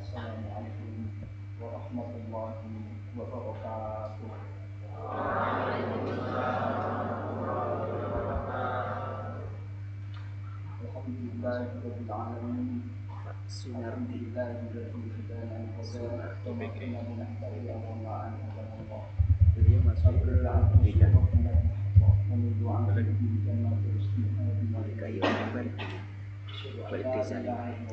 Assalamualaikum warahmatullahi wabarakatuh. Alhamdulillahirabbil alamin. Alhamdulillahirabbil hidayah wa ma kunna linahtadiya laula an hadana Allah. Dia masuk ke tiga menuju di jannah Rasulullah kayu lebar balik desa nih.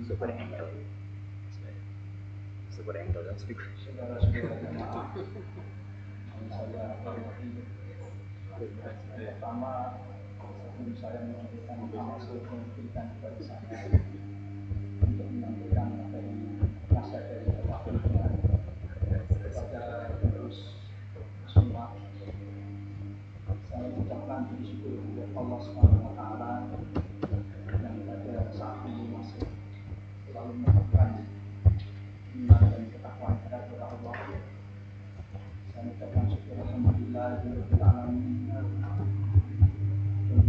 Super angle Saudara-saudara jemaah, saya hormati. Pertama, sebelum saya menyampaikan maksud memberikan kepada saya untuk menyampaikan materi nasihat dari Bapak Pimpinan kepada terus semua, saya mengucapkan puji syukur kepada Allah Subhanahu Wa Taala yang pada saat ini masih selalu mengucapkan iman dan ketakwaan kepada Allah. Saya mengucapkan syukur alhamdulillahirabbil alamin dan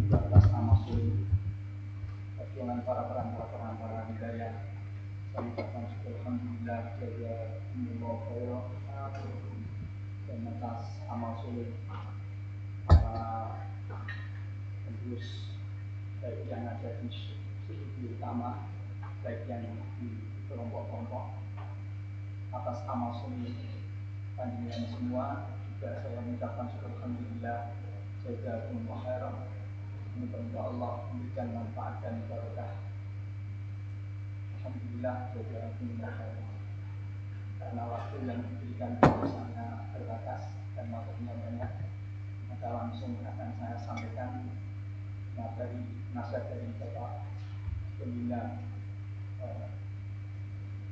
juga atas nama sulit perjuangan para perantara hidayah. Saya mengucapkan syukur alhamdulillah jazakumullah khairan dan atas amal sulit para pengurus baik yang ada di studi utama, baik yang di kelompok-kelompok. Atas amal sulit panjenengan semua juga saya mengucapkan syukur alhamdulillah jazakumullah khairan. Semoga Allah memberikan manfaat dan berkah. Alhamdulillah jazakumullah khairan. Karena waktu yang diberikan kepada saya terbatas dan waktunya banyak, maka langsung akan saya sampaikan materi nasihat dari Bapak Pembina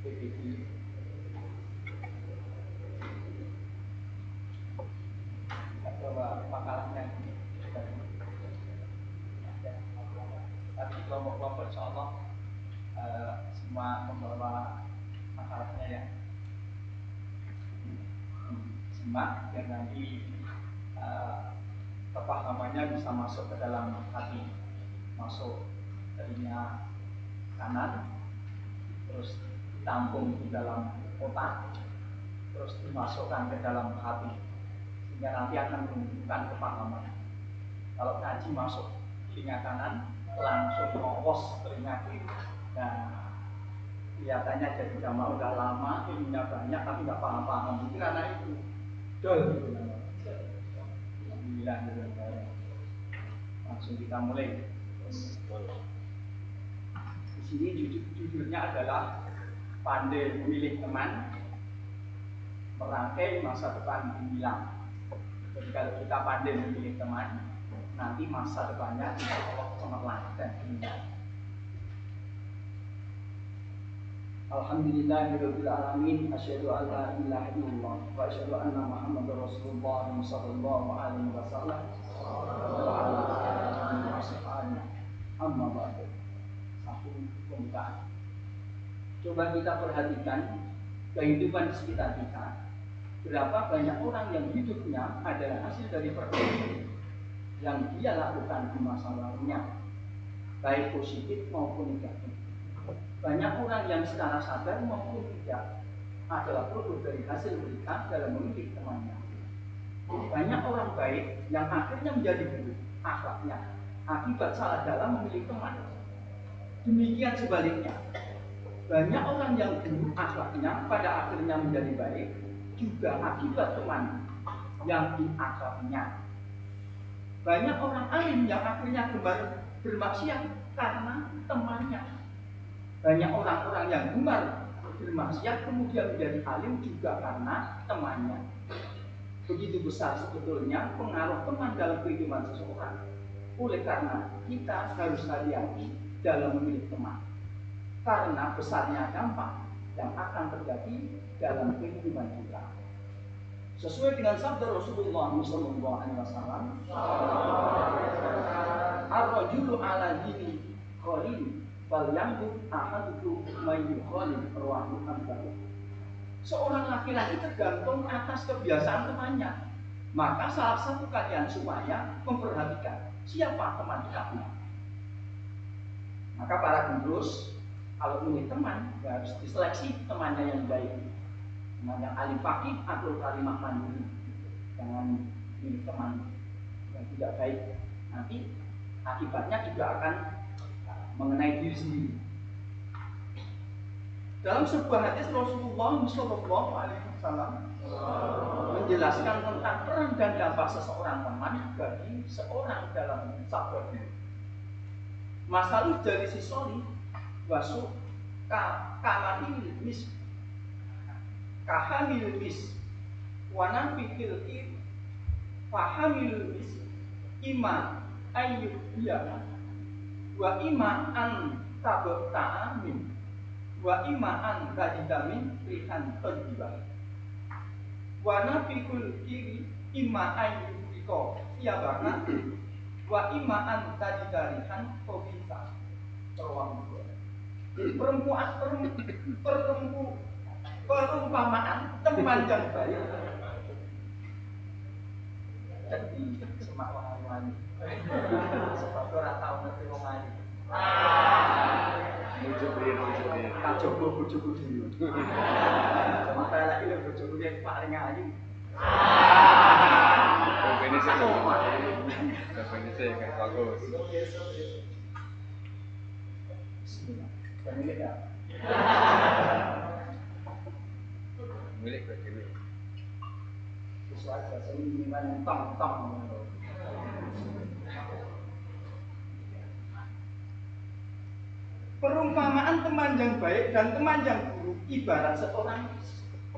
PPD. Bahwa makalahnya ini tapi kelompok-kelompok insya Allah semua membawa makalahnya ya. Simak biar nanti kepahamannya bisa masuk ke dalam hati, masuk telinga kanan, terus ditampung di dalam otak, terus dimasukkan ke dalam hati, sehingga nanti akan menunjukkan kepahaman. Kalau ngaji masuk telinga kanan, langsung ngopos telinga kiri. Nah, kelihatannya jadi jamaah udah lama, ilmunya banyak tapi nggak paham-paham. Itu karena itu dol. Alhamdulillah. Langsung kita mulai. Di sini judulnya adalah pandai memilih teman, merangkai masa depan gemilang. Jadi kalau kita pandai memilih teman, nanti masa depannya insya Allah cemerlang dan gemilang. Alhamdulillahirabbil alamin, asyhadu an la ilaha illallah wa asyhadu anna Muhammadar Rasulullah sallallahu alaihi wasallam wa ala alihi wasahbihi. Amma ba'du. Satu pembukaan. Coba kita perhatikan kehidupan di sekitar kita. Berapa banyak orang yang hidupnya adalah hasil dari perbuatan yang dia lakukan di masa lalunya, baik positif maupun negatif. Banyak orang yang secara sadar maupun tidak adalah produk dari hasil mereka dalam memilih temannya. Banyak orang baik yang akhirnya menjadi buruk akhlaknya akibat salah dalam memilih teman. Demikian sebaliknya, banyak orang yang buruk akhlaknya pada akhirnya menjadi baik juga akibat teman yang diakrabinya. Banyak orang alim yang akhirnya gemar bermaksiat karena temannya. Banyak orang-orang yang gemar bermaksiat kemudian menjadi alim juga karena temannya. Begitu besar sebetulnya pengaruh teman dalam kehidupan seseorang. Oleh karena kita harus hati-hati dalam memilih teman, karena besarnya dampak yang akan terjadi dalam kehidupan kita. Sesuai dengan sabda Rasulullah SAW, ar-rajulu ala dini khalil wal yanzur ahadukum may yukhalil rawahu Abu Dawud. Seorang laki-laki tergantung atas kebiasaan temannya. Maka salah satu kalian supaya memperhatikan siapa teman dekatnya. Maka para gurus kalau milih teman ya harus diseleksi temannya yang baik, teman yang alim fakih atau kalimah mandiri. Jangan milih teman yang tidak baik, nanti akibatnya juga akan mengenai diri sendiri. Dalam sebuah hadis Rasulullah SAW menjelaskan tentang peran dan dampak seseorang teman bagi seorang dalam sabda beliau. Masalah dari si soli wasuk kahamil mis wana fikil fahamil mis ima ayyub biya wa ima an tabta'amin wa imaan kajitamin rihan terjiwa wa nafikul kiri ima ayu iko siabaka wa imaan kajitarihan kobisa terwang dua. Jadi perumpamaan teman yang baik jadi semak wani sebab ora tau ngerti wong ayu. Kacoba bojoku dhewe. Maka lagi lho bojoku yang paling ayu. Ini sih kayak bagus. Milik ya? Milik bagi ini. Sesuai bahasa ini yang tong-tong. Perumpamaan teman yang baik dan teman yang buruk ibarat seorang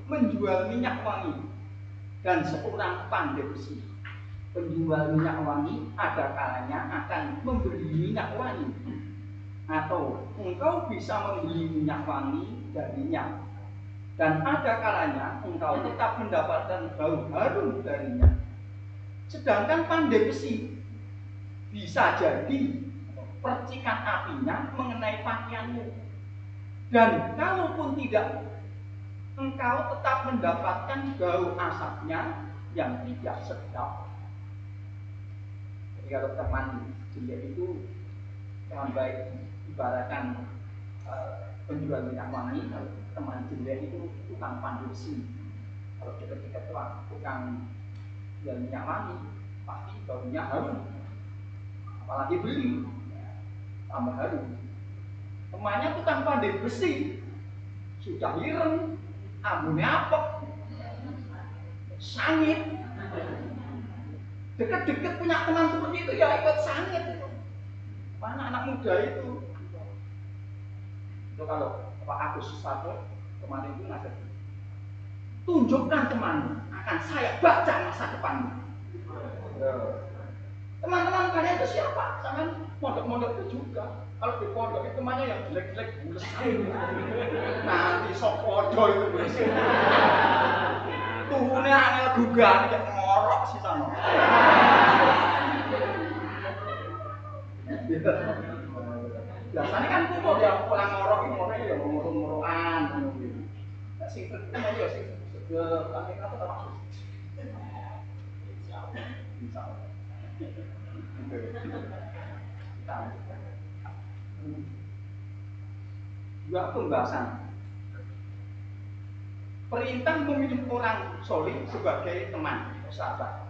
menjual minyak wangi dan seorang pandai besi. Penjual minyak wangi ada kalanya akan membeli minyak wangi, atau engkau bisa membeli minyak wangi darinya, dan ada kalanya engkau tetap mendapatkan bau harum darinya. Sedangkan pandai besi bisa jadi percikan apinya mengenai pakaianmu, dan kalaupun tidak, engkau tetap mendapatkan bau asapnya yang tidak sedap. Jadi kalau teman jelek itu, teman baik ibaratkan penjual minyak wangi, kalau teman jelek itu tukang pandai besi. Kalau dekat-dekat tukang jual minyak wangi, pasti baunya harum, apalagi beli tambah harum. Temannya tukang pandai besi, sudah ireng, ambune apek, sangit. Deket-deket punya teman seperti itu ya ikut sangit. Mana anak muda itu? Itu kalau Pak Agus Susatyo kemarin itu ngasih, tunjukkan temanmu, akan saya baca masa depanmu. Teman-teman kalian itu siapa? Jangan pondok-pondok itu juga. Kalau di pondok itu temannya yang jelek-jelek bules. Nanti sok podo itu bules. Tuhune angel gugan kayak ngorok sih sana. Biasanya kan kumpul ya pulang ngorok itu ya ngorok-ngorokan. Nah, sing terkenal ya sing kami apa termasuk. Insya Dua pembahasan. Perintah memilih orang solih sebagai teman, sahabat.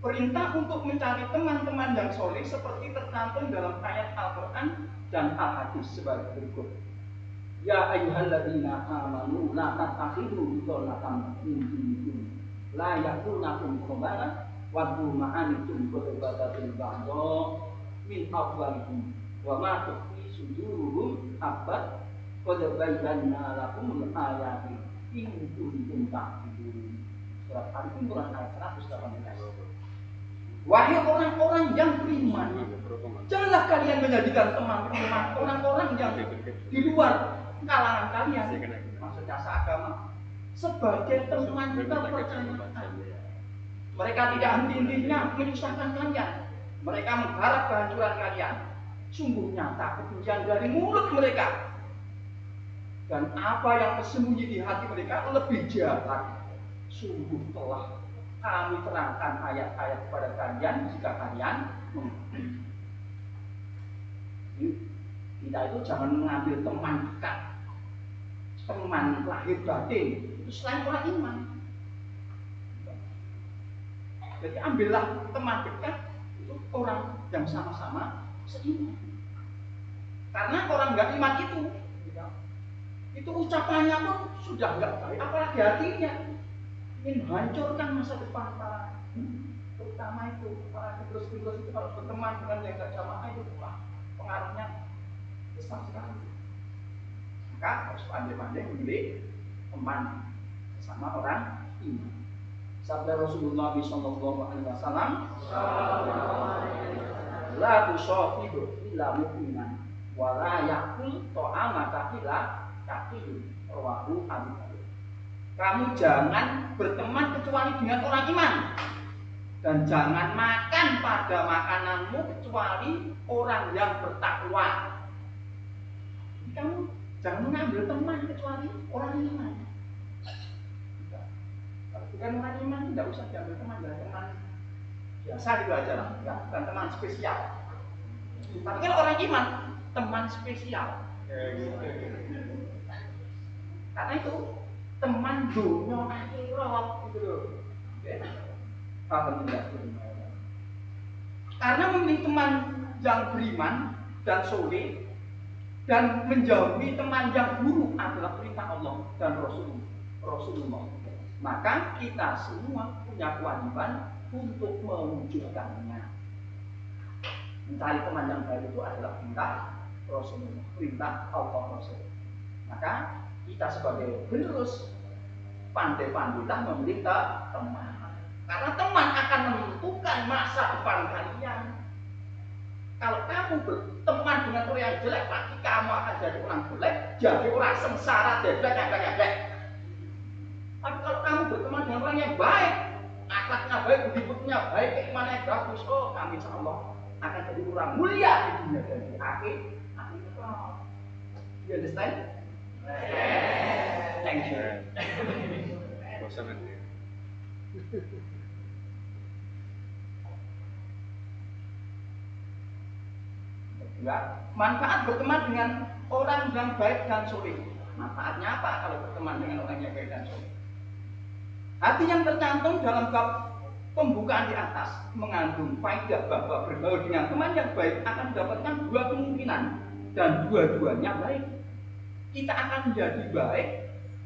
Perintah untuk mencari teman-teman yang solih seperti tercantum dalam ayat Al-Quran dan Al-Hadis sebagai berikut. Ya ayyuhalladzina amanu la tattakhidu bitonatan min dunikum la yakunakum khabara waddu ma'anitum qadbatatil ba'da min afwalikum wa ma tukhfi suduruhum abad qad bayyana lakum al-ayati in kuntum ta'qilun. Surat Al-Imran ayat 118. Wahai orang-orang yang beriman, janganlah kalian menjadikan teman-teman orang-orang yang di luar kalangan kalian, maksudnya seagama, sebagai teman kepercayaan. Mereka tidak henti-hentinya menyusahkan kalian. Mereka mengharap kehancuran kalian. Sungguh nyata kebencian dari mulut mereka, dan apa yang tersembunyi di hati mereka lebih jahat. Sungguh telah kami terangkan ayat-ayat kepada kalian jika kalian mengerti. Kita itu jangan mengambil teman dekat, teman lahir batin itu selain orang iman. Jadi ambillah teman dekat itu orang yang sama-sama seiman. Karena orang nggak iman itu ucapannya pun sudah nggak baik, apalagi hatinya ingin menghancurkan masa depan para, terutama itu para penerus-penerus itu kalau berteman dengan yang nggak jamaah itu pengaruhnya besar sekali. Maka harus pandai-pandai memilih teman sesama orang iman. Sabda Rasulullah SAW, la tusahibu illa mu'minan wa la yakul ta'amaka illa taqiyun, rawahu Abu Dawud. Kamu jangan berteman kecuali dengan orang iman, dan jangan makan pada makananmu kecuali orang yang bertakwa. Kamu jangan mengambil teman kecuali orang iman. Kalau bukan orang iman tidak usah diambil teman, ya teman biasa juga aja lah, bukan teman spesial. Tapi kalau orang iman, teman spesial. Karena itu teman dunia akhirat gitu loh. Karena memilih teman yang beriman dan soleh dan menjauhi teman yang buruk adalah perintah Allah dan Rasulullah. Maka kita semua punya kewajiban untuk mewujudkannya. Mencari teman yang baik itu adalah perintah Rasulullah, perintah Allah Rasul. Maka kita sebagai penerus pandai-pandailah memilih teman. Karena teman akan menentukan masa depan kalian. Kalau kamu berteman dengan orang yang jelek, pasti kamu akan jadi orang jelek, jadi orang sengsara, deblek. Tapi kalau kamu berteman dengan orang yang baik, akhlaknya baik, budi-budinya baik, keimanannya bagus, oh kami insya Allah akan jadi orang mulia di dunia dan di akhir. You understand? Thank you. Bosan nanti. Ya, manfaat berteman dengan orang yang baik dan soleh. Manfaatnya apa kalau berteman dengan orang yang baik dan soleh? Hati yang tercantum dalam bab pembukaan di atas mengandung faedah bahwa bergaul dengan teman yang baik akan mendapatkan dua kemungkinan dan dua-duanya baik. Kita akan menjadi baik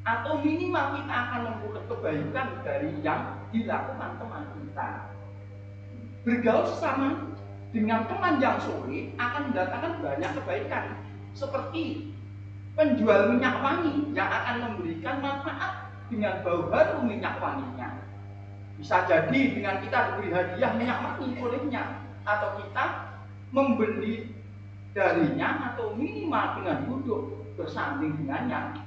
atau minimal kita akan memperoleh kebaikan dari yang dilakukan teman kita. Bergaul sesama dengan teman yang soleh akan mendatangkan banyak kebaikan, seperti penjual minyak wangi yang akan memberikan manfaat dengan bau harum minyak wanginya. Bisa jadi dengan kita diberi hadiah minyak wangi olehnya, atau kita membeli darinya, atau minimal dengan duduk bersanding dengannya,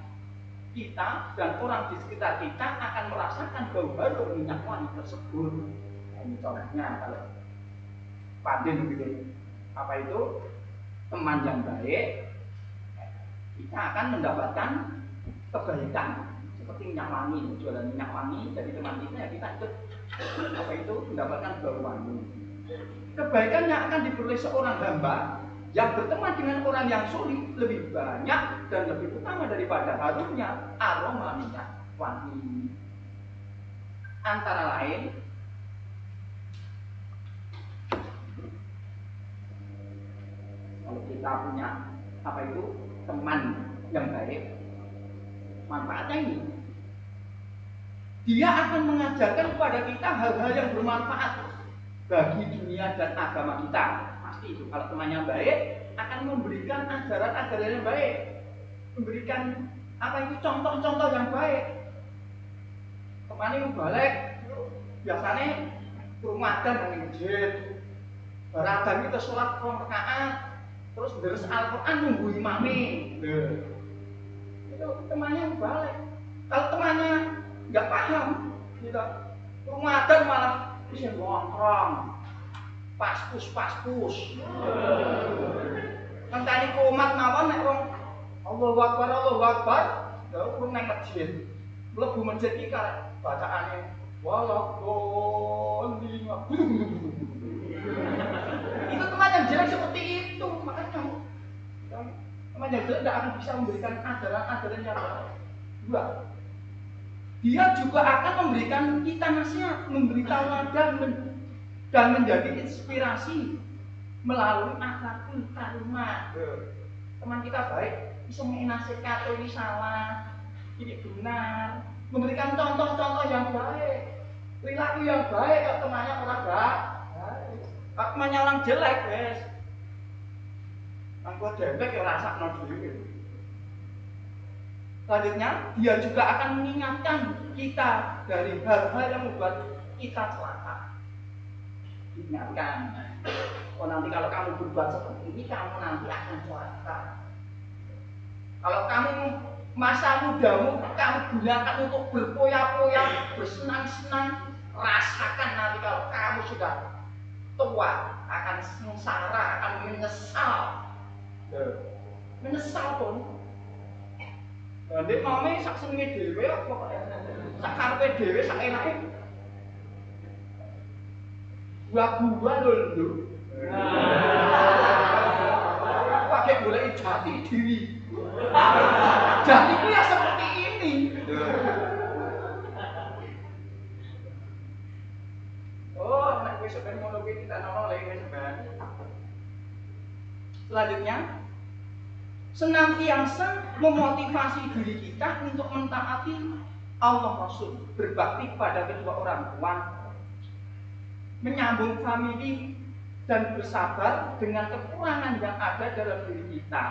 kita dan orang di sekitar kita akan merasakan bau harum minyak wangi tersebut. Ini contohnya kalau pandai memilih apa itu teman yang baik, kita akan mendapatkan kebaikan seperti minyak wangi, jualan minyak wangi dari teman kita, ya kita ikut apa itu mendapatkan bau wangi. Kebaikan yang akan diperoleh seorang hamba yang berteman dengan orang yang soleh lebih banyak dan lebih utama daripada harumnya aroma minyak wangi. Antara lain, kalau kita punya apa itu teman yang baik, manfaatnya ini, dia akan mengajarkan kepada kita hal-hal yang bermanfaat bagi dunia dan agama kita. Pasti itu, kalau temannya baik akan memberikan ajaran-ajaran yang baik, memberikan apa itu contoh-contoh yang baik. Temannya balik, biasanya Ramadan yang masjid, baradan kita sholat 2 rakaat, terus deres Al-Quran nunggu imami. Itu temannya balik. Kalau temannya nggak paham, gitu, Ramadan malah bisa nongkrong, paskus. Ngenteni komat mawon nek wong Allahu Akbar, ya urung nang masjid. Mlebu masjid iki karek bacaane Walakdolling. Itu teman yang jelek seperti itu, makanya teman yang jelek tidak akan bisa memberikan ajaran-ajaran yang baik. Dua, dia juga akan memberikan kita nasihat, memberi tauladan dan menjadi inspirasi melalui akhlakul karimah. Teman kita baik, bisa menginasihat, ini salah, ini benar, memberikan contoh-contoh yang baik, perilaku yang baik. Kalau temannya orang baik, kalau temannya orang jelek, guys, aku jelek ya rasa dulu. Selanjutnya, dia juga akan mengingatkan kita dari hal-hal yang membuat kita celaka. Ingatkan, oh nanti kalau kamu berbuat seperti ini, kamu nanti akan celaka. Kalau kamu masa mudamu kamu gunakan untuk berpoya-poya, bersenang-senang, rasakan nanti kalau kamu sudah tua akan sengsara, akan menyesal. Menyesal pun. Nanti mami sak senenge dhewe apa sak karepe dhewe sak enake. Gua lho. Pakai golek jati diri. Jatiku ya seperti ini. Oh, nek wis sampeyan ngono kuwi kita nono lek wis sampeyan. Selanjutnya, senantiasa memotivasi diri kita untuk mentaati Allah Rasul, berbakti pada kedua orang tua, menyambung famili, dan bersabar dengan kekurangan yang ada dalam diri kita.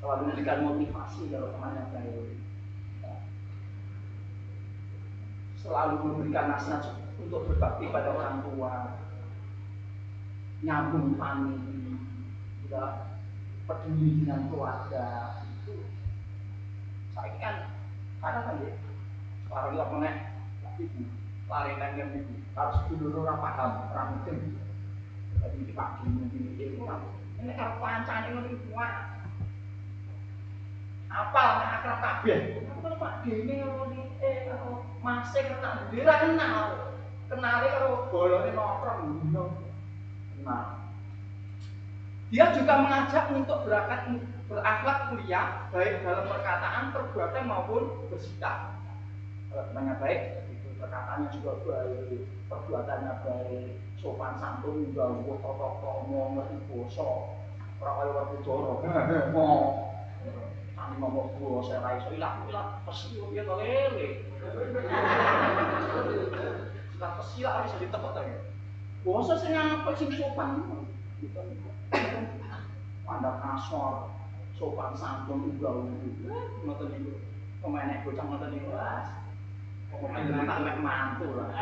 Selalu memberikan motivasi kalau temannya baik. Selalu memberikan nasihat untuk berbakti pada orang tua, nyambung famili, juga peduli dengan keluarga. Itu saya kan kadang kan ya sekarang kita punya ibu lari tangga ibu harus dulu orang paham orang mungkin jadi di pagi mungkin itu ini kalau pancaan ini buat apal nek akrab kabeh kalau Pak Dene kalau kalau masih kena dira kenale karo bolone nongkrong nah. Dia juga mengajak untuk berakhlak mulia, baik dalam perkataan, perbuatan maupun bersikap. Kalau temannya baik, itu perkataannya juga baik, perbuatannya baik, sopan santun, gawuh, toto kromo, ngerti basa, ora kaya wong Joro. Sami ngomong basa ra iso ilang pesi ya to lele. Lah pesi lah iso ditepet ta ya. Basa sing apik sing sopan. Pandang kasor, sopan santun ugal ngoten niku. Pemain bocah ngoten niku. Pemain tak mantu lah.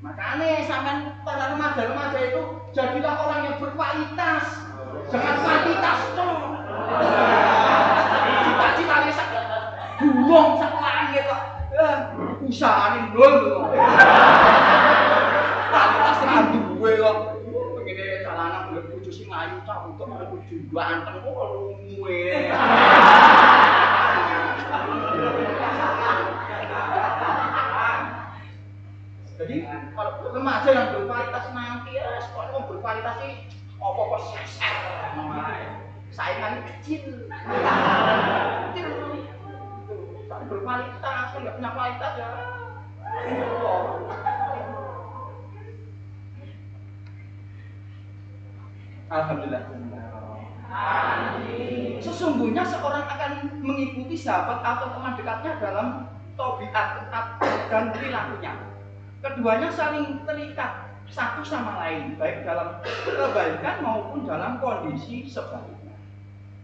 Makanya sampean para remaja-remaja itu jadilah orang yang berkualitas, jangan kuantitas toh. Cita-citane sak gulung sak langit kok. Usahane ndul. Kualitas tenan duwe kok. Begini jalanan golek bojo sing ayu cak untuk bojo ganteng kok luwe. Jadi kalau remaja yang berkualitas nanti ya sekolah berkualitas sih apa-apa seser. Saingan kecil. Berkualitas, nggak punya kualitas ya. Alhamdulillah. Sesungguhnya seorang akan mengikuti sahabat atau teman dekatnya dalam tabiat dan perilakunya. Keduanya saling terikat satu sama lain, baik dalam kebaikan maupun dalam kondisi sebaliknya.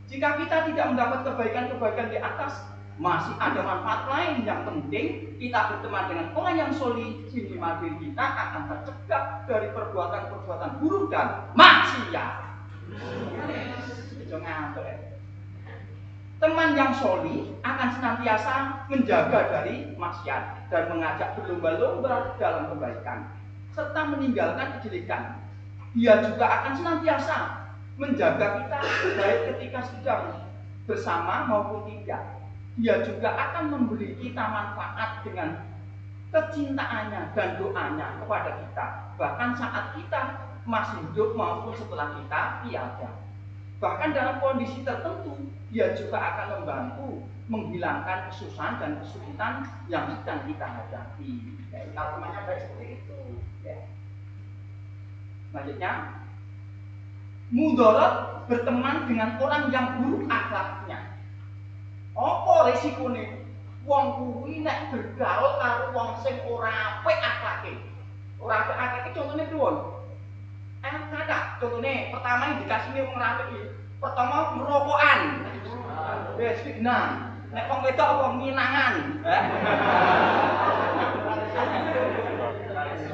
Jika kita tidak mendapat kebaikan-kebaikan di atas, masih ada manfaat lain yang penting. Kita berteman dengan orang yang solid, minimal diri kita akan tercegah dari perbuatan-perbuatan buruk dan maksiat. Teman yang solid akan senantiasa menjaga dari maksiat dan mengajak berlomba-lomba dalam kebaikan serta meninggalkan kejelekan. Dia juga akan senantiasa menjaga kita baik ketika sedang bersama maupun tidak. Dia juga akan memberi kita manfaat dengan kecintaannya dan doanya kepada kita, bahkan saat kita masih hidup maupun setelah kita tiada. Bahkan dalam kondisi tertentu, dia juga akan membantu menghilangkan kesusahan dan kesulitan yang sedang kita hadapi. Ya, kalau temannya baik seperti itu. Ya. Selanjutnya, mudarat berteman dengan orang yang buruk akhlaknya. Apa resikonya? Wong kuwi nek bergaul karo wong sing ora apik akhlake. Ora apik akhlake contone pripun? Kada, contone pertama indikasine wong ora apik. Pertama merokokan. Wis fitnah. Nek wong wedok wong minangan.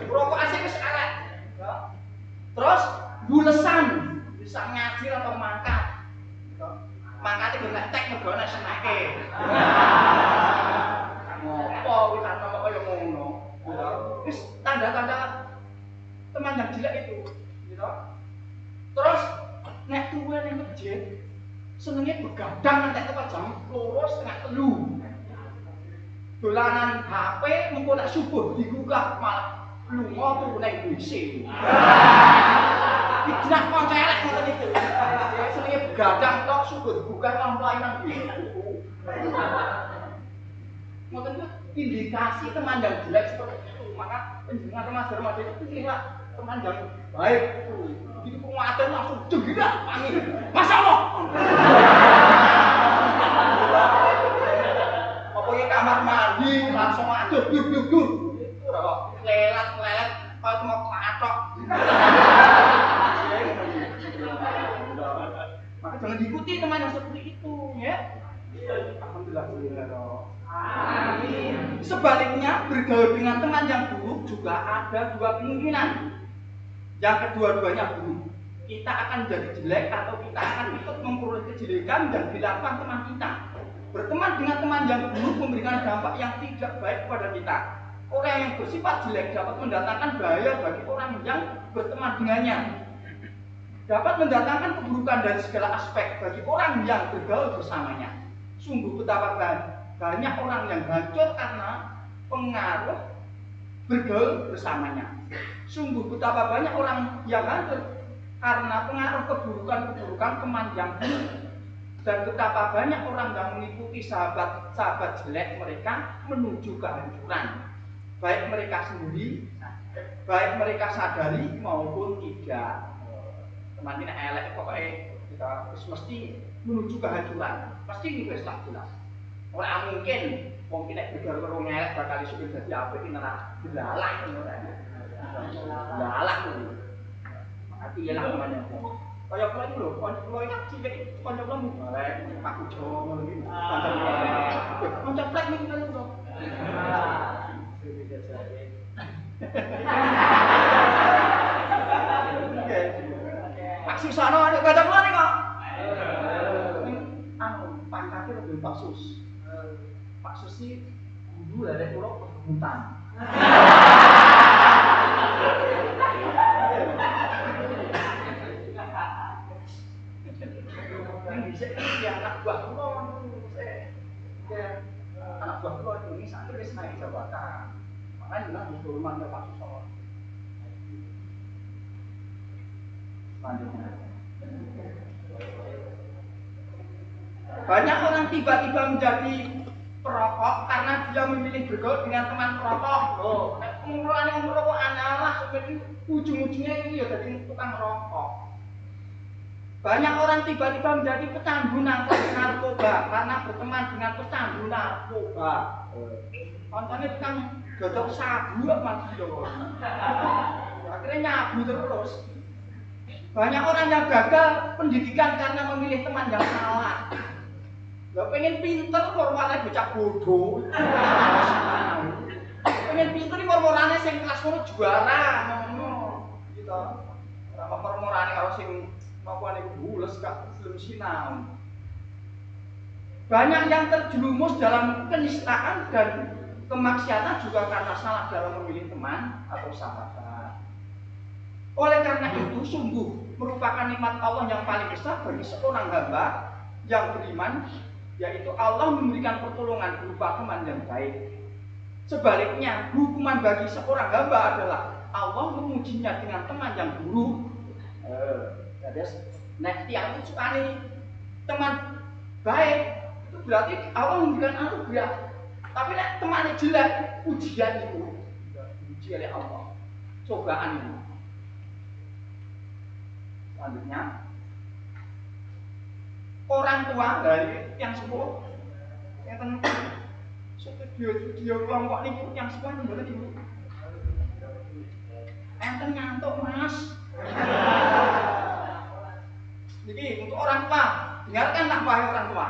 Merokokan sing wis elek. Terus bulesan, bisa ngaji atau mangkat. Mangkate golek tek mergo nek senake. Ngopo wis ana kaya ngono. Wis tanda-tanda teman yang jelek itu, gitu. Terus nek tuwe ning masjid senenge begadang nganti tepat jam 2:30. Dolanan HP mengko nek subuh digugah malah lunga tuh ning WC. Dijak kanca elek ngoten iki. Senenge begadang tok subuh digugah nang nang WC. Ngoten ku indikasi teman yang jelek seperti itu. Maka penjenengan remaja-remaja itu pilihlah teman yang baik itu. Begitu penguatan langsung jegrak panggil. Masya Allah. Pokoknya kamar mandi langsung aduh duk. Itu kok lelet kalau mau patok. Maka jangan diikuti teman yang seperti itu, ya. Alhamdulillah. Amin. Sebaliknya, bergaul dengan teman yang buruk juga ada dua kemungkinan. Yang kedua-duanya buruk. Kita akan jadi jelek atau kita akan ikut memperoleh kejelekan dan dilakukan teman kita. Berteman dengan teman yang buruk memberikan dampak yang tidak baik kepada kita. Orang yang bersifat jelek dapat mendatangkan bahaya bagi orang yang berteman dengannya. Dapat mendatangkan keburukan dari segala aspek bagi orang yang bergaul bersamanya. Sungguh betapa banyak orang yang hancur karena pengaruh bergaul bersamanya. Sungguh betapa banyak orang yang hancur karena pengaruh keburukan teman yang buruk. Dan betapa banyak orang yang mengikuti sahabat jelek mereka menuju kehancuran. Baik mereka sendiri, baik mereka sadari maupun tidak. Teman ini elek pokoknya kita mesti menuju kehancuran. Pasti ini jelas. Orang mungkin nek bergaul karo elek bakal iso dadi apik ora belalah Mati ya lah teman. Kaya kula iki lho, kula iki cilik kanca kula mubalek Pak Ujo ngono iki. Kanca plek niki lho. Pak Susano ada kanca kula nih kok. Pangkatnya lebih Pak Sus. Pak Sus ini dulu dari pulau perkebunan. Yang bisa ini anak buah pulau, anak buah pulau ini sampai bisa naik jabatan. Makanya bilang musulman ke Pak Sus. Selanjutnya. Banyak orang tiba-tiba menjadi perokok karena dia memilih bergaul dengan teman perokok. Loh, orang yang merokok analah seperti ujung-ujungnya ini ya jadi tukang rokok. Banyak orang tiba-tiba menjadi pecandu narkoba karena berteman dengan pecandu narkoba. Contohnya tukang godok sabu mati loh. Akhirnya nyabu terus. Banyak orang yang gagal pendidikan karena memilih teman yang salah. Gak pengen pinter, mormorane bocah bodoh. Pengen pinter ini mormorane sing kelas ngono juara, ngono. Gitu. Ora mormorane karo sing mapuane bules gak belum sinau. Banyak yang terjerumus dalam kenistaan dan kemaksiatan juga karena salah dalam memilih teman atau sahabat. Oleh karena itu sungguh merupakan nikmat Allah yang paling besar bagi seorang hamba yang beriman, yaitu Allah memberikan pertolongan berupa teman yang baik. Sebaliknya, hukuman bagi seorang hamba adalah Allah mengujinya dengan teman yang buruk. Jadi, nek tiang itu suka nih teman baik, itu berarti Allah memberikan anugerah. Tapi nek temannya jelek, ujian itu diuji oleh Allah, cobaan itu. Selanjutnya, orang tua dari yang sepuh, yang tenang. Studio kelompok niku yang semuanya mboten ibu. Enten ngantuk Mas. Jadi untuk orang tua, dengarkanlah wahai orang tua.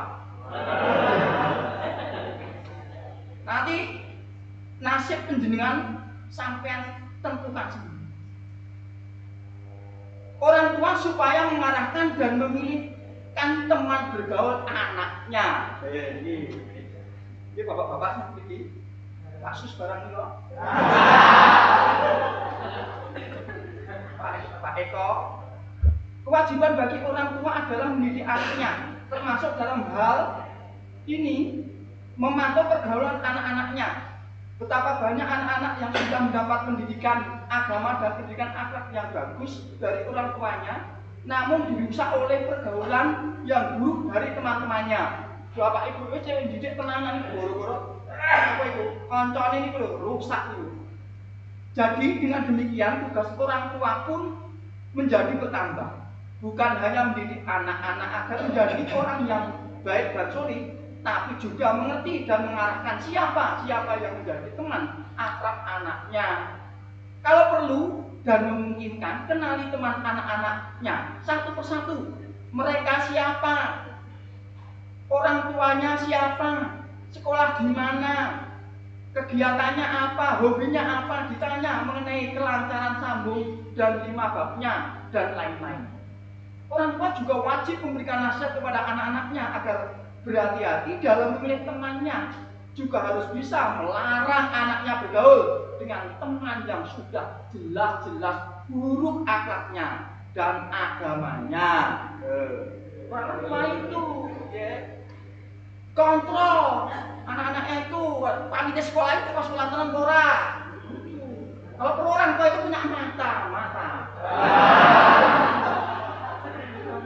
Nanti nasib penjenengan sampean tentukan sendiri. Orang tua supaya mengarahkan dan memilihkan teman bergaul anaknya. Ini bapak-bapak ini kasus barang ini loh. Pak Eko, kewajiban bagi orang tua adalah mendidik anaknya, termasuk dalam hal ini memantau pergaulan anak-anaknya. Betapa banyak anak-anak yang sudah mendapat pendidikan agama dan pendidikan akhlak yang bagus dari orang tuanya, namun dirusak oleh pergaulan yang buruk dari teman-temannya. Bapak ibu itu yang didik tenanan itu boro-boro apa itu koncone ini rusak itu. Jadi dengan demikian tugas orang tua pun menjadi bertambah. Bukan hanya mendidik anak-anak agar menjadi orang yang baik dan soleh, tapi juga mengerti dan mengarahkan siapa yang menjadi teman akrab anaknya. Kalau perlu dan memungkinkan, kenali teman anak-anaknya satu persatu. Mereka siapa? Orang tuanya siapa? Sekolah di mana? Kegiatannya apa? Hobinya apa? Ditanya mengenai kelancaran sambung dan 5 babnya dan lain-lain. Orang tua juga wajib memberikan nasihat kepada anak-anaknya agar berhati-hati dalam memilih temannya. Juga harus bisa melarang anaknya bergaul dengan teman yang sudah jelas-jelas buruk akhlaknya dan agamanya. Orang tua itu kontrol anak-anaknya itu, panitia sekolah itu pas sekolah tenang ora. Kalau perlu orang tua itu punya mata.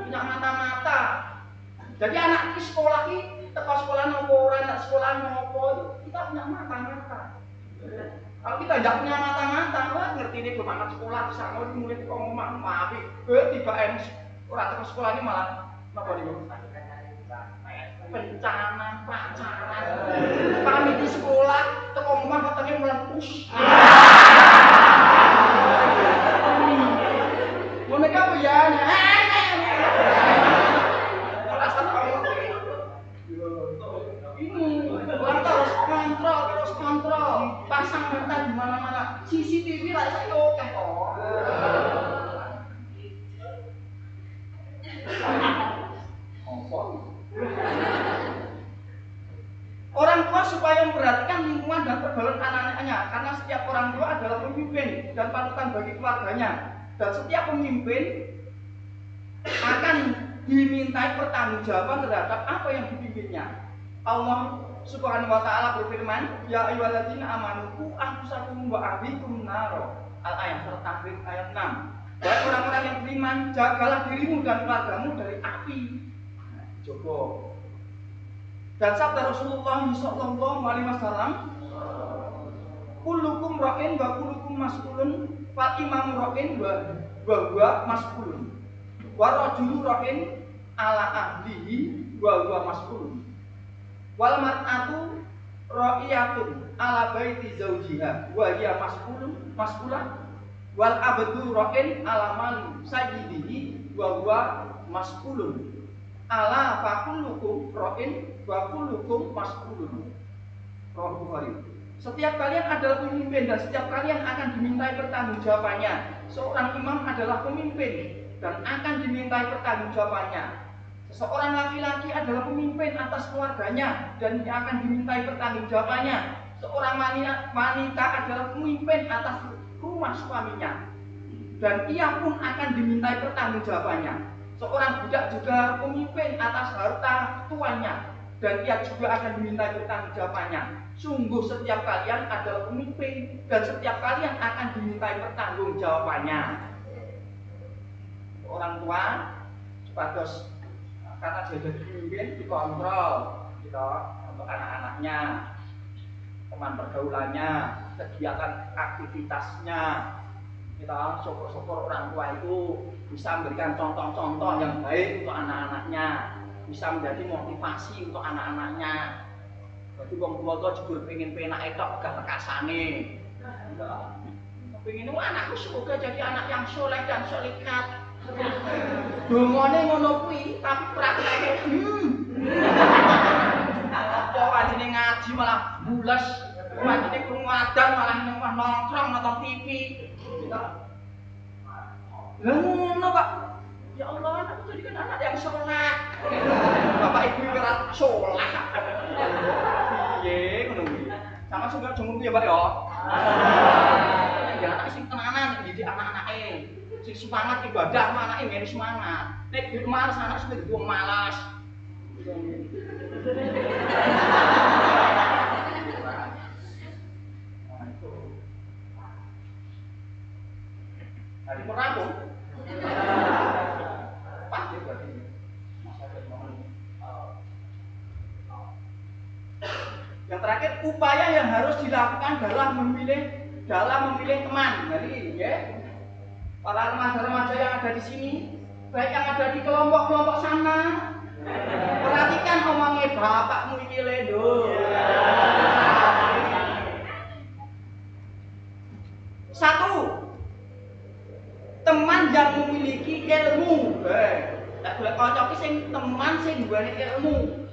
Punya mata. Jadi anak di sekolah ini, tepat sekolah nopo ora, anak sekolah nopo itu kita punya mata. Kalau kita tidak punya mata, wah ngerti ini belum anak sekolah, sama murid kok ngomong maaf, tiba orang tepat sekolah ini malah nopo nih? Bencana, pacaran, pamit di sekolah, teko omah katanya meletus. Mereka apa ya? Ini orang terus kontrol, pasang mata di mana-mana. CCTV lah saya oke kok. Orang tua supaya memperhatikan lingkungan dan pergaulan anak-anaknya, karena setiap orang tua adalah pemimpin dan panutan bagi keluarganya, dan setiap pemimpin akan dimintai pertanggungjawaban terhadap apa yang dipimpinnya. Allah Subhanahu wa taala berfirman, "Ya ayyuhalladzina amanu qu anfusakum wa ahlikum naro." Al-ayat surat Tahrim ayat 6. Wahai orang-orang yang beriman, jagalah dirimu dan keluargamu dari api. Coba. Dan sabda Rasulullah sallallahu alaihi wasallam, "Kullukum ra'in wa kullukum mas'ulun, fal imamu ra'in wa huwa mas'ulun. Wa rajulu ra'in ala ahlihi wa huwa mas'ulun. Wal mar'atu ra'iyatun ala baiti zawjiha wa hiya mas'ulah. Wal abdu ra'in ala mali sayyidihi wa huwa mas'ulun. Ala fakullukum ra'in wa kullukum mas'ulun." Rawahu Bukhari. Setiap kalian adalah pemimpin dan setiap kalian akan dimintai pertanggungjawabannya. Seorang imam adalah pemimpin dan akan dimintai pertanggungjawabannya. Seorang laki-laki adalah pemimpin atas keluarganya dan dia akan dimintai pertanggungjawabannya. Seorang wanita adalah pemimpin atas rumah suaminya. dan ia pun akan dimintai pertanggungjawabannya. Seorang budak juga pemimpin atas harta tuannya, dan ia juga akan dimintai pertanggungjawabannya. Sungguh setiap kalian adalah pemimpin, dan setiap kalian akan dimintai pertanggungjawabannya. Orang tua sebagus karena dia jadi pemimpin dikontrol gitu untuk anak-anaknya, teman pergaulannya, kegiatan aktivitasnya. Kita syukur-syukur orang tua itu bisa memberikan contoh-contoh yang baik untuk anak-anaknya, bisa menjadi motivasi untuk anak-anaknya. Jadi wong tua itu juga pengen penak itu gak rekasane. Pengen anakku semoga jadi anak yang soleh dan solehat. Dongane ngono kuwi, tapi prakteke apa wajine ngaji malah bules, wajine krungu adzan malah nongkrong nonton TV. Lah ngono Pak. Ya Allah, anakku jadi kan anak yang soleh. Bapak Ibu ora soleh. Piye ngono kuwi? Sama juga jenguk ya Pak ya. Ya anak sing tenanan didik anak-anake. Sing semangat ibadah anake ngene semangat. Nek di rumah anak sing wong malas. Hari merabung. Pas ya berarti. Yang terakhir, upaya yang harus dilakukan dalam memilih teman. Jadi, ya, para remaja-remaja yang ada di sini, baik yang ada di kelompok-kelompok sana, perhatikan omongnya bapakmu ini lho. Satu, teman yang memiliki ilmu. Tak boleh kocok sing teman sing duweni ilmu.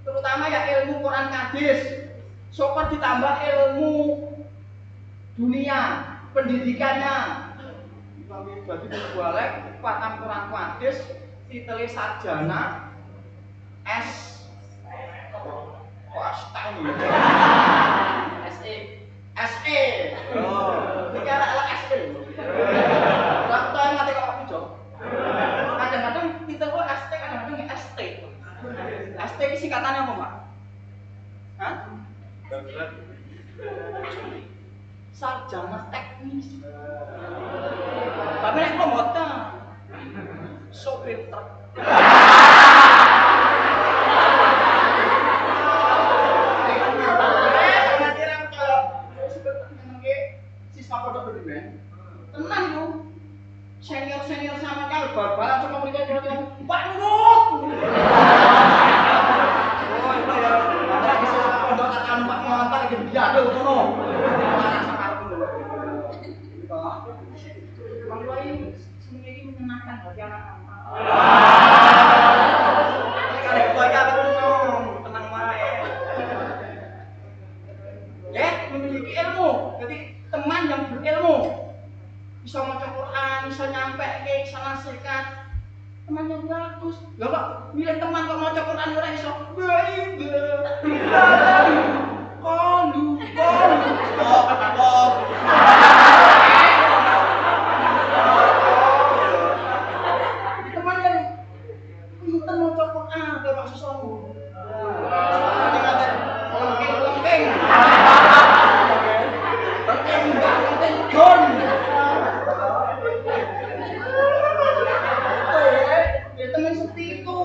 Terutama ya ilmu Quran hadis. Syukur ditambah ilmu dunia, pendidikannya. Kami berarti boleh paham Quran hadis, titele sarjana S SE. Oh, iki arek SE. Ora tau ngate kok ijo. Kadang-kadang titel kok ST, kadang-kadang ST. ST iki singkatannya apa, Pak? Hah? Sarjana teknis. Tapi nek pemotong sopir truk. Tenang itu, senior sama kan bal-balan cuma mereka Pak Nuk. Oh itu ya, ada bisa untuk akan Pak Ngontar lagi biado kono. Bang Roy semuanya ini menyenangkan bagi anak-anak. Kalau keluarga tenang wae. Ya, memiliki ilmu. Jadi teman yang berilmu. Bisa maca Quran, bisa nyampe ke sana nasihat. Teman yang bagus. Lah kok milih teman kok maca Quran ora iso. Kalu. Teman yang pinter maca Quran kok sesuatu. Lengkeng. Temen seperti itu,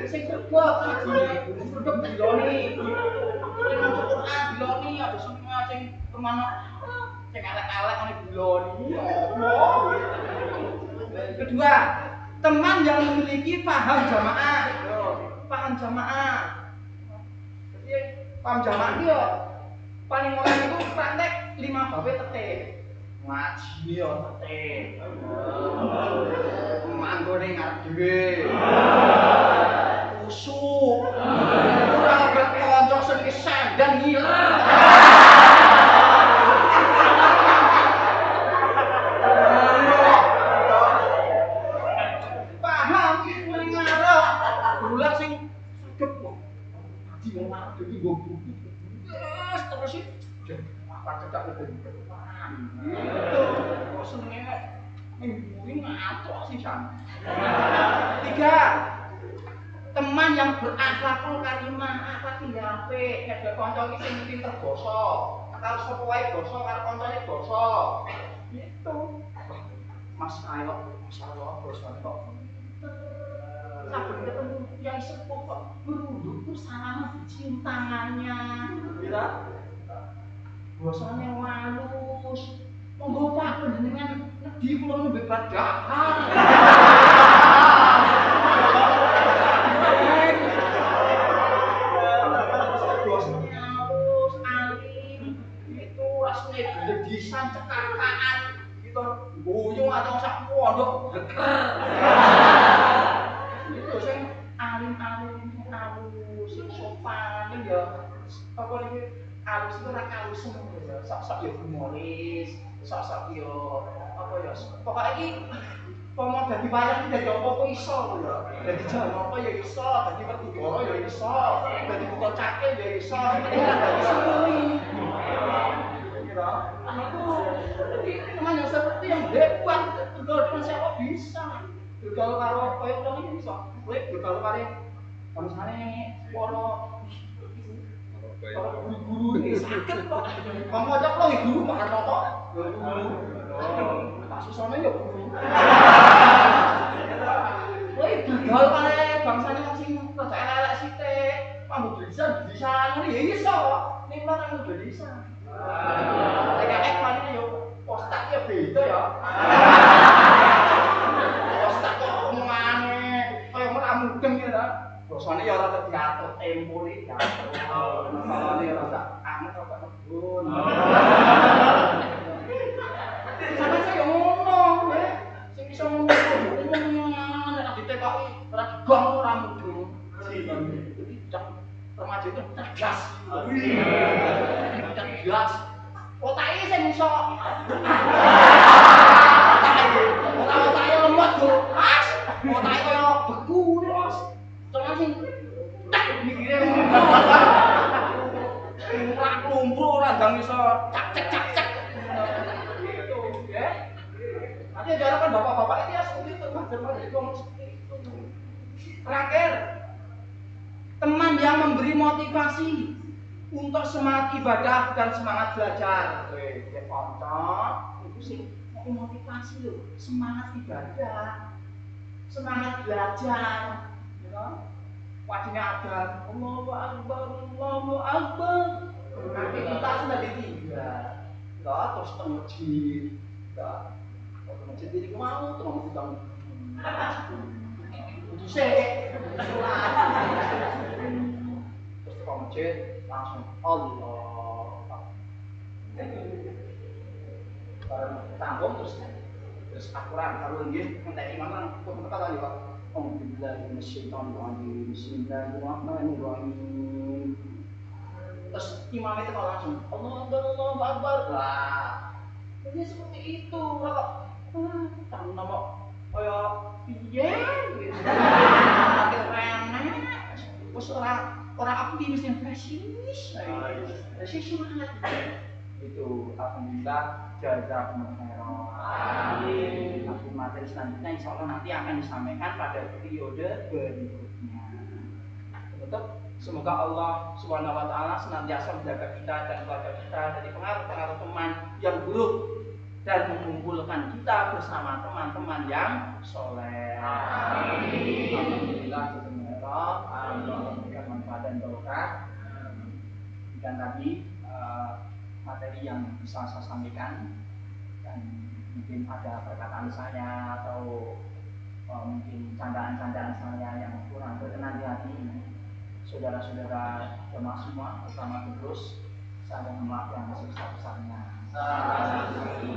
sing berbuat hidup diloni, sing Quran diloni, ada semua sing kemana, sing elek-elek ane diloni. Kedua, teman yang memiliki paham jamaah. Jadi paham jamaah itu paling mulai itu praktek 5 bab tetep. Ngaji yo tetep. Manggone ngarep dhewe. Usuk. Ora gelem kanca sing kesandan ngiler. Paham iki paling ngarep. Bulan sing sedep kok. Dadi wong ngarep iki nggo buku. Terus iki apa cedak itu. Itu senenge Ini ngaco sih Sam. 3. Teman yang berakhlakul karimah, akhlak yang apik, nek kanca iki sing pinter basa. Karo sapa wae basa karo kancane basa. Gitu. Mas ayo masalah basa kok. Sampai ketemu yang sepuh kok berunduk tuh salaman dicium tangannya. Gila. Bosone halus. Monggo Pak panjenengan nedhi kula nembe badahan. Bosone halus, alim. Itu rasane dedisan cekakaan gitu. Guyu atau sak pondok geter. Itu sing alim-alim halus, sing sopan ya. Apa iki halus itu ora halus ngono ya. Sak-sak ya humoris. Sak-sak yo apa ya pokoknya iki pomo dadi wayang dadi apa iso lho ya dadi Janaka ya iso dadi Werkudara ya iso dadi Buta Cakil ya iso dadi Sumuni kira aku jadi teman yang seperti yang hebat betul dengan siapa bisa betul karo koyo ngono iki bisa kowe betul karo bangsane para guru ini sakit kok. Kamu aja kalau guru makan rokok, guru. Kasusnya ya guru. Woi, gagal kare bangsane wong sing rada elek sithik. Mambu bisa ngene ya iso. Ning ora nang bisa. TKX paling yo postak ya beda ya. Postak kok omongane kaya ora mudeng ya ta. Bosone ya ora diatur tempone diatur. Kalane ora sak amet kok nebun. Sampe saya ngono, sing iso ngono nek ditekoki ora digong ora mudeng. Jadi remaja itu cerdas. Cerdas. Otake sing iso. Otake lemot, Bro. Mas, otake kaya beku, Mas. Soalnya sing tak mikire ora klumpuk ora ndang iso cak-cek gitu ya. Nanti diharapkan bapak-bapak itu ya seperti itu remaja itu ngomong seperti itu. Terakhir, teman yang memberi motivasi untuk semangat ibadah dan semangat belajar. Ya kanca itu sih motivasi loh, semangat ibadah, semangat belajar. Wajibnya ada Allahu Akbar, Allahu Akbar. Nanti kita sudah ditinggal. Enggak terus ke masjid. Enggak. Kalau masjid ini mau terus kita. Itu sih. Terus ke masjid langsung Allah. Tanggung terus akuran kalau nggih ngenteni mangan kok kata ya Pak. Alhamdulillah minasyaitonirrajim. Bismillahirrahmanirrahim. Terus imamnya itu langsung Allahu Akbar. Lah. Jadi seperti itu. Kok tahu nama kaya piye gitu. Keren. Wes ora optimis yang pesimis. Semangat. Itu alhamdulillah jazakumullah khairan. Amin. Materi selanjutnya insya Allah nanti akan disampaikan pada periode berikutnya. Untuk semoga Allah Subhanahu wa taala senantiasa menjaga kita dan keluarga kita dari pengaruh-pengaruh teman yang buruk dan mengumpulkan kita bersama teman-teman yang soleh. Amin. Alhamdulillah memberikan manfaat dan berkah. Dan tadi materi yang bisa saya sampaikan dan mungkin ada perkataan saya atau mungkin candaan-candaan saya yang kurang berkenan di hati saudara-saudara jemaah semua, terutama terus saya mohon maaf yang sebesar-besarnya.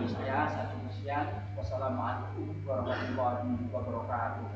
Saya cukup sekian. Wassalamualaikum warahmatullahi wabarakatuh.